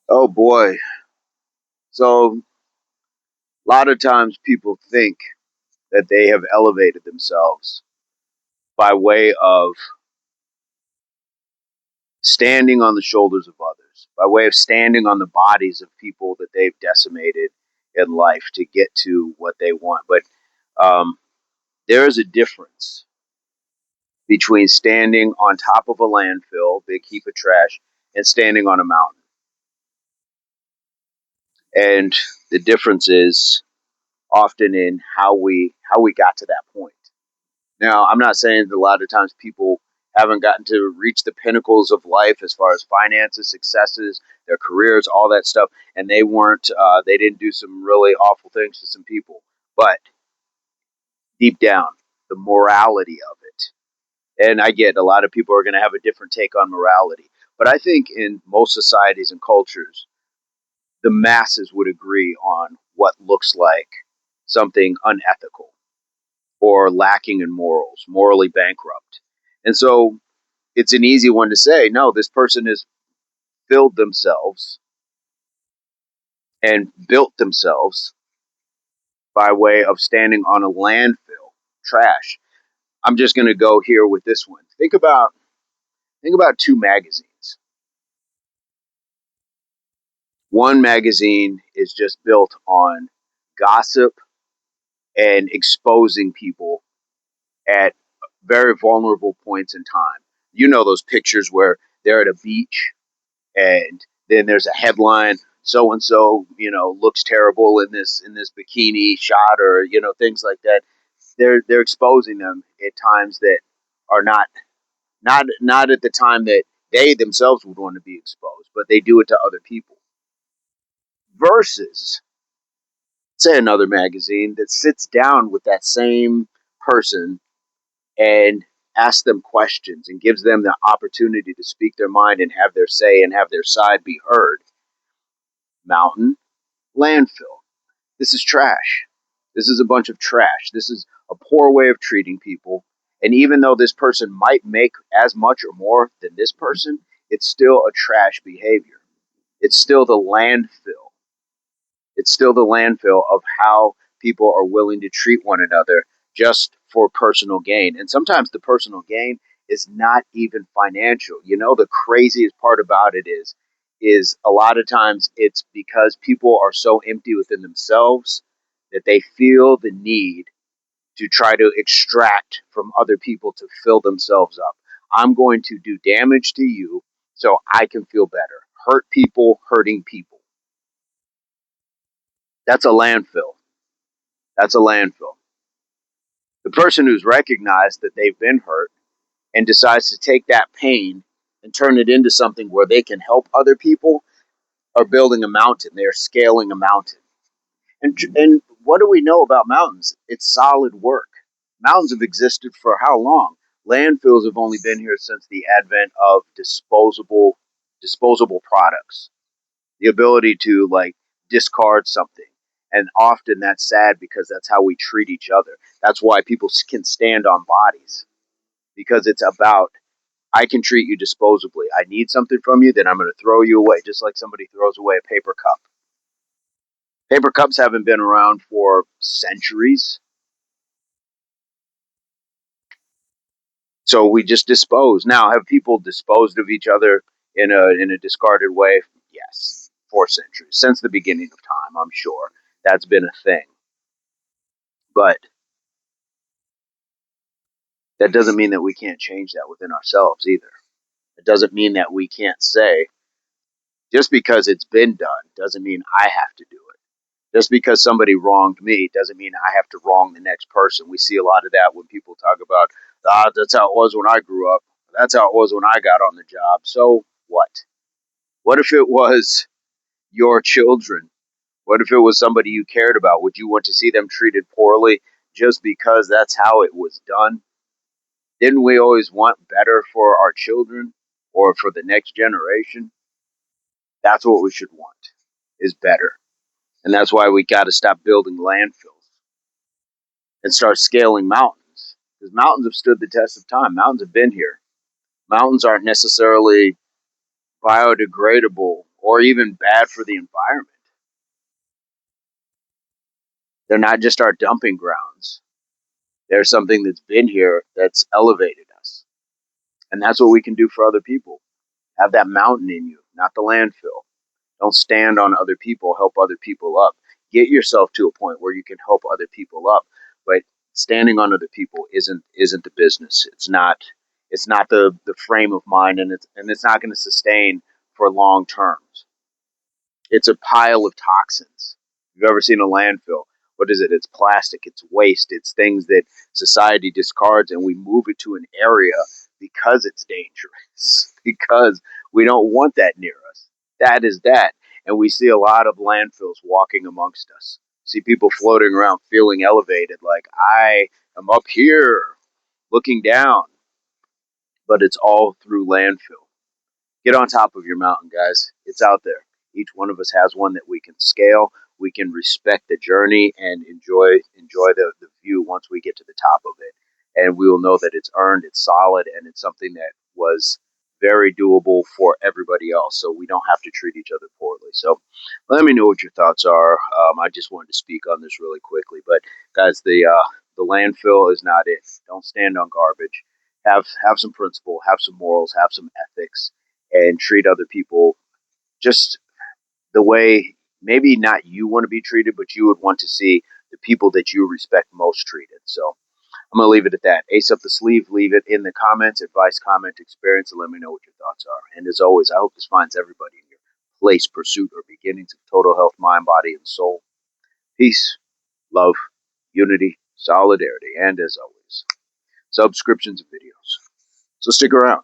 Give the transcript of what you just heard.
Oh boy. So a lot of times people think that they have elevated themselves by way of standing on the shoulders of others, by way of standing on the bodies of people that they've decimated in life to get to what they want. But um, there is a difference between standing on top of a landfill, big heap of trash, and standing on a mountain. And the difference is often in how we got to that point. Now, I'm not saying that a lot of times people haven't gotten to reach the pinnacles of life as far as finances, successes, their careers, all that stuff, and they didn't do some really awful things to some people. But deep down, the morality of it, and I get a lot of people are going to have a different take on morality, but I think in most societies and cultures, the masses would agree on what looks like something unethical or lacking in morals, morally bankrupt. And so it's an easy one to say, no, this person has filled themselves and built themselves by way of standing on a landfill, trash. I'm just going to go here with this one. Think about two magazines. One magazine is just built on gossip and exposing people at very vulnerable points in time. You know those pictures where they're at a beach and then there's a headline, so and so looks terrible in this bikini shot, or things like that. They're exposing them at times that are not at the time that they themselves would want to be exposed, but they do it to other people. Versus, say, another magazine that sits down with that same person and asks them questions and gives them the opportunity to speak their mind and have their say and have their side be heard. Mountain, landfill. This is trash. This is a bunch of trash. This is a poor way of treating people. And even though this person might make as much or more than this person, it's still a trash behavior. It's still the landfill. It's still the landfill of how people are willing to treat one another just for personal gain. And sometimes the personal gain is not even financial. The craziest part about it is a lot of times it's because people are so empty within themselves that they feel the need to try to extract from other people to fill themselves up. I'm going to do damage to you so I can feel better. Hurt people, hurting people. That's a landfill. That's a landfill. The person who's recognized that they've been hurt and decides to take that pain and turn it into something where they can help other people are building a mountain. They're scaling a mountain. And what do we know about mountains? It's solid work. Mountains have existed for how long? Landfills have only been here since the advent of disposable products. The ability to discard something. And often that's sad because that's how we treat each other. That's why people can stand on bodies, because it's about, I can treat you disposably. I need something from you, then I'm going to throw you away, just like somebody throws away a paper cup. Paper cups haven't been around for centuries. So we just dispose. Now, have people disposed of each other in a discarded way? Yes, for centuries, since the beginning of time. I'm sure that's been a thing, but that doesn't mean that we can't change that within ourselves either. It doesn't mean that we can't say, just because it's been done doesn't mean I have to do it. Just because somebody wronged me doesn't mean I have to wrong the next person. We see a lot of that when people talk about, that's how it was when I grew up. That's how it was when I got on the job. So what? What if it was your children? What if it was somebody you cared about? Would you want to see them treated poorly just because that's how it was done? Didn't we always want better for our children or for the next generation? That's what we should want, is better. And that's why we got to stop building landfills and start scaling mountains. Because mountains have stood the test of time. Mountains have been here. Mountains aren't necessarily biodegradable or even bad for the environment. They're not just our dumping grounds. They're something that's been here that's elevated us. And that's what we can do for other people. Have that mountain in you, not the landfill. Don't stand on other people, help other people up. Get yourself to a point where you can help other people up. But standing on other people isn't the business. It's not the frame of mind, and it's not going to sustain for long terms. It's a pile of toxins. If you've ever seen a landfill, what is it? It's plastic, it's waste, it's things that society discards, and we move it to an area because it's dangerous, because we don't want that near us. That is that. And we see a lot of landfills walking amongst us. See people floating around feeling elevated, like I am up here looking down, but it's all through landfill. Get on top of your mountain, guys. It's out there. Each one of us has one that we can scale. We can respect the journey and enjoy the view once we get to the top of it. And we will know that it's earned, it's solid, and it's something that was very doable for everybody else. So we don't have to treat each other poorly. So let me know what your thoughts are. I just wanted to speak on this really quickly. But guys, the landfill is not it. Don't stand on garbage. Have some principle, have some morals, have some ethics, and treat other people just the way maybe not you want to be treated, but you would want to see the people that you respect most treated. So I'm going to leave it at that. Ace up the sleeve, leave it in the comments, advice, comment, experience, and let me know what your thoughts are. And as always, I hope this finds everybody in your place, pursuit, or beginnings of total health, mind, body, and soul. Peace, love, unity, solidarity, and as always, subscriptions and videos. So stick around.